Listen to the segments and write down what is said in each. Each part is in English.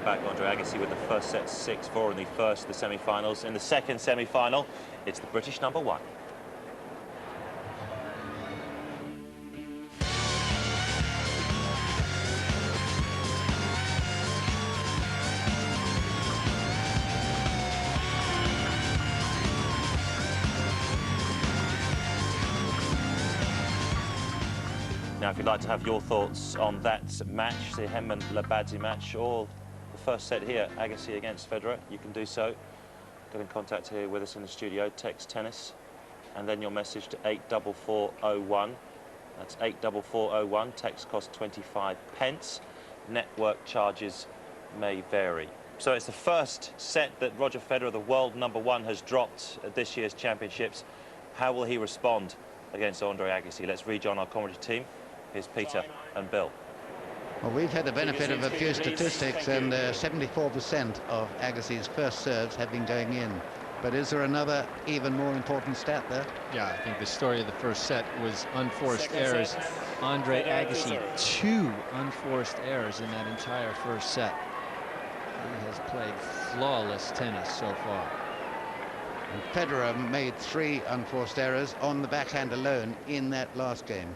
back Andre Agassi with the first set 6-4 in the first of the semi-finals. In the second semi-final, it's the British number one. Now, if you'd like to have your thoughts on that match, the Hemman-Labadze match, or the first set here, Agassi against Federer, you can do so. Get in contact here with us in the studio, text tennis, and then your message to 84401. That's 84401. Text costs 25 pence. Network charges may vary. So it's the first set that Roger Federer, the world number one, has dropped at this year's championships. How will he respond against Andre Agassi? Let's rejoin our commentary team. Here's Peter and Bill. Well, we've had the benefit of a few statistics, and 74% of Agassi's first serves have been going in. But is there another even more important stat there? Yeah, I think the story of the first set was unforced errors. Andre Agassi, 2 unforced errors in that entire first set. He has played flawless tennis so far. And Federer made 3 unforced errors on the backhand alone in that last game.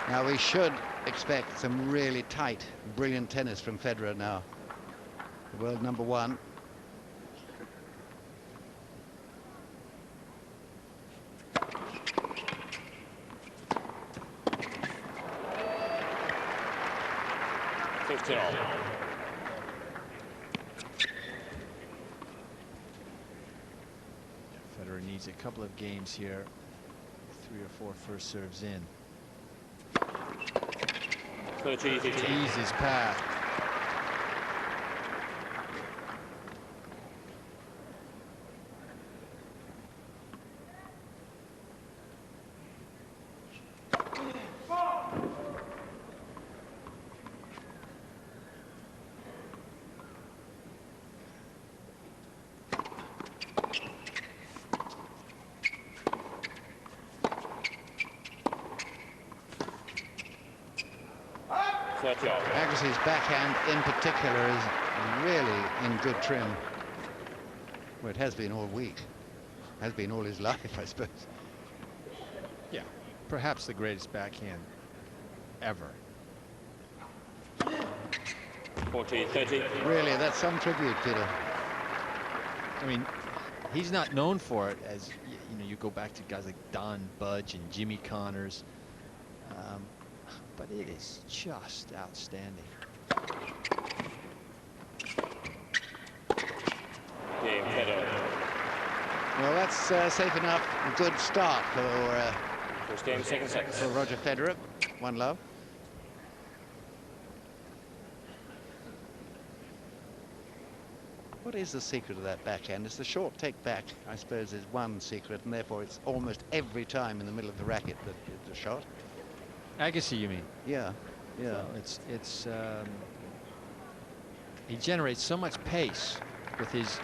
Now we should expect some really tight, brilliant tennis from Federer now. The world number one. Federer needs a couple of games here. 3 or 4 first serves in. Ease his path. Agassi's backhand in particular is really in good trim. Well, it has been all week. Has been all his life, I suppose. Yeah, perhaps the greatest backhand ever. 40-30. Really, that's some tribute, Peter. I mean, he's not known for it, as you know. You go back to guys like Don Budge and Jimmy Connors. But it is just outstanding. Well, that's safe enough. A good start for First game, second set. for Roger Federer. 1-love. What is the secret of that backhand? It's the short take back, I suppose, is one secret, and therefore it's almost every time in the middle of the racket that it's a shot. Agassi, you mean? Yeah, yeah. Well, he generates so much pace with his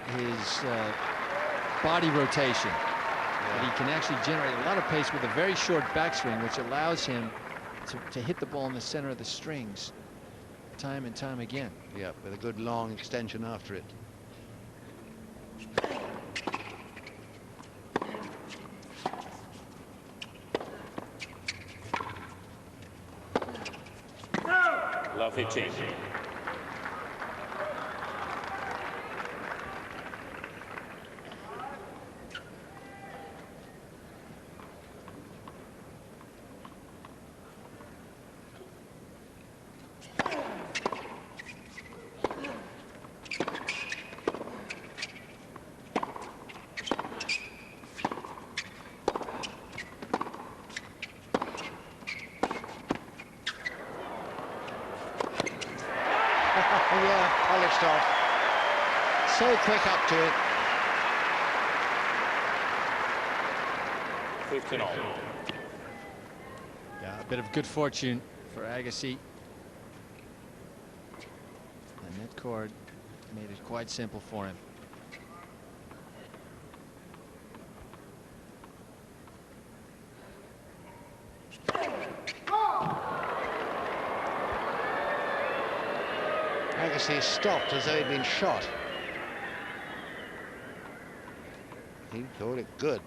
body rotation that he can actually generate a lot of pace with a very short backswing, which allows him to hit the ball in the center of the strings time and time again. Yeah, with a good long extension after it. Love 15. Yeah, polished off. So quick up to it. 15 all. Yeah, a bit of good fortune for Agassi. And that cord made it quite simple for him. Agassi stopped as though he'd been shot. He thought it good.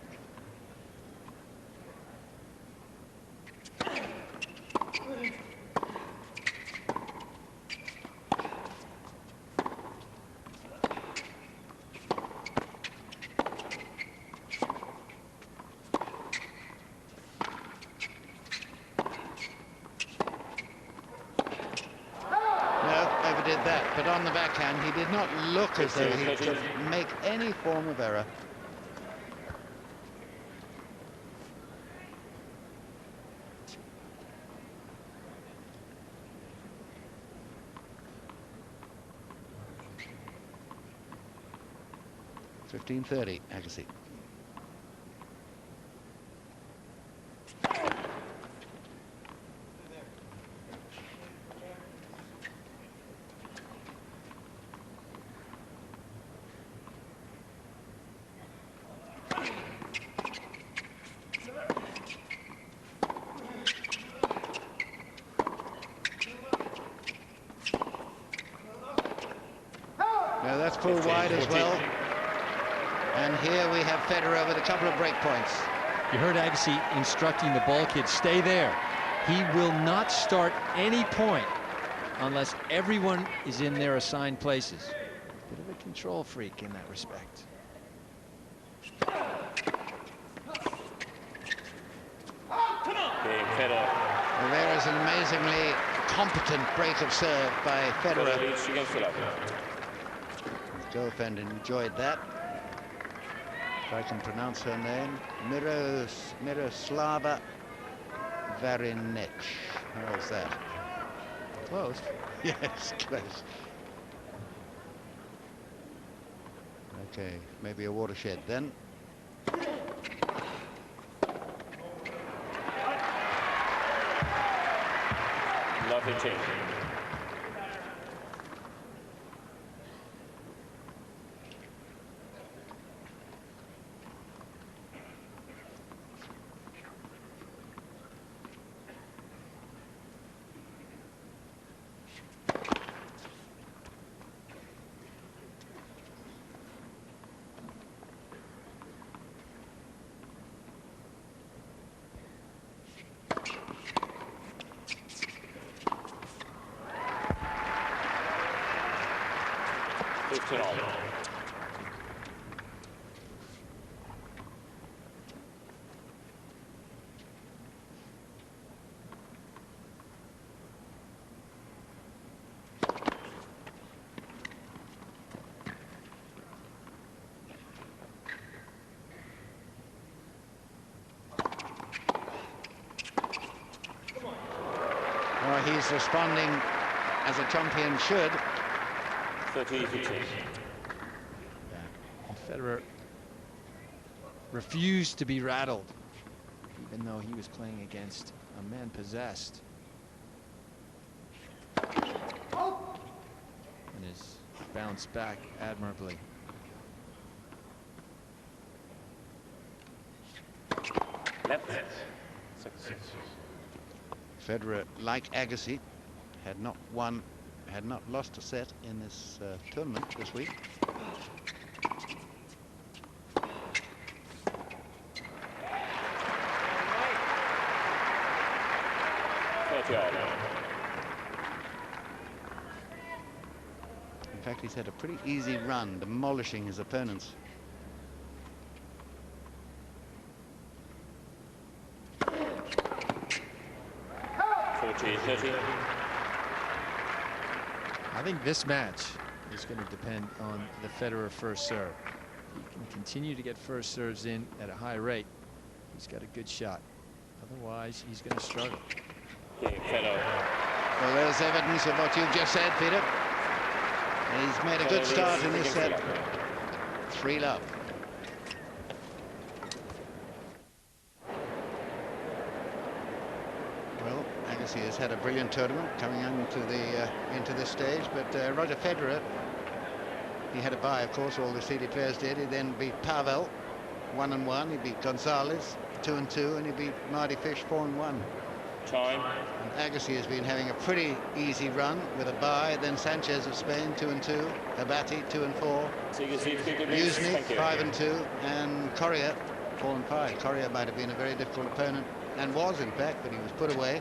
Overdid that, but on the backhand he did not look as though he could make any form of error. $15.30, Agassi. No, that's pulled wide as well. And here we have Federer with a couple of break points. You heard Agassi instructing the ball kid, stay there. He will not start any point unless everyone is in their assigned places. Bit of a control freak in that respect. Well, there is an amazingly competent break of serve by Federer. His girlfriend enjoyed that. If I can pronounce her name, Miroslava Varincic. How's that? Close. Yes, close. Okay, maybe a watershed then. Lovely change. Well, he's responding as a champion should. 30-15. Federer refused to be rattled, even though he was playing against a man possessed. And has bounced back admirably. Federer, like Agassi, had not lost a set in this tournament this week. In fact, he's had a pretty easy run, demolishing his opponents. I think this match is going to depend on the Federer first serve. He can continue to get first serves in at a high rate. He's got a good shot. Otherwise, he's going to struggle. Well, there's evidence of what you've just said, Peter. He's made a good start in this set. 3-love. Well, Agassi has had a brilliant tournament coming into this stage, but Roger Federer, he had a bye, of course. All the seeded players did. He then beat Pavel 1-1. He beat Gonzalez 2-2, and he beat Marty Fish 4-1. Time. And Agassi has been having a pretty easy run with a bye. Then Sanchez of Spain, 2-2. Abati, 2-4. Yuzny, 5-2. And Correa, 4-5. Correa might have been a very difficult opponent, and was in fact, but he was put away.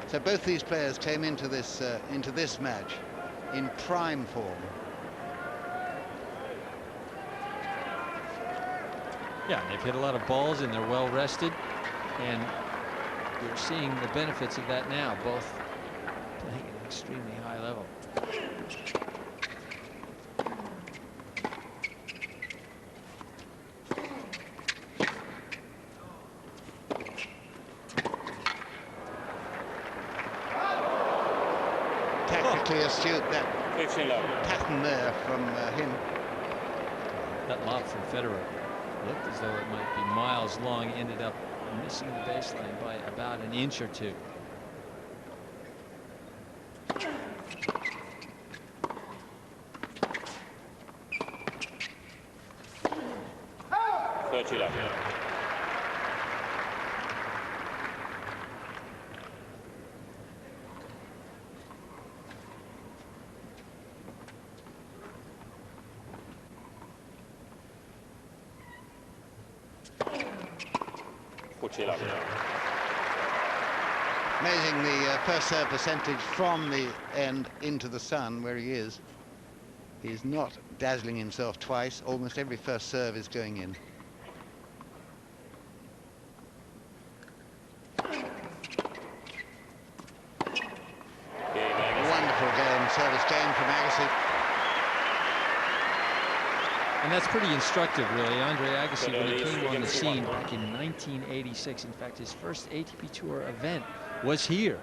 So both these players came into this match in prime form. Yeah, they've hit a lot of balls and they're well rested, and we're seeing the benefits of that now, both playing at an extremely high level. Tactically astute, that pattern there from him. That lob from Federer looked as though it might be miles long, ended up missing the baseline by about an inch or two. Amazing the first serve percentage from the end into the sun where he is. He's not dazzling himself twice. Almost every first serve is going in. Wonderful game, service game from Agassi. And that's pretty instructive, really. Andre Agassi, when he came on the scene back in 1986, in fact, his first ATP Tour event was here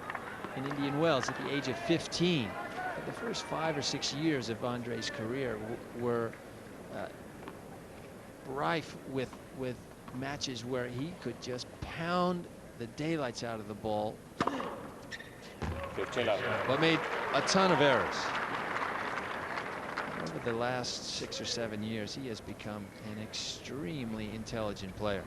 in Indian Wells at the age of 15. But the first 5 or 6 years of Andre's career were rife with matches where he could just pound the daylights out of the ball, but made a ton of errors. Over the last 6 or 7 years, he has become an extremely intelligent player.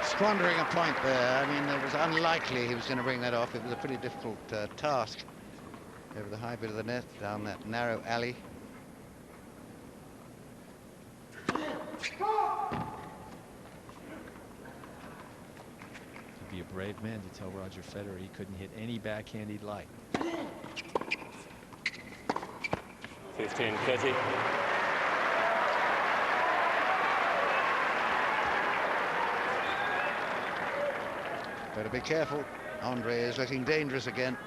Squandering a point there. I mean, it was unlikely he was going to bring that off. It was a pretty difficult task over the high bit of the net, down that narrow alley. Be a brave man to tell Roger Federer he couldn't hit any backhand he'd like. 15-30. Better be careful. Andre is looking dangerous again.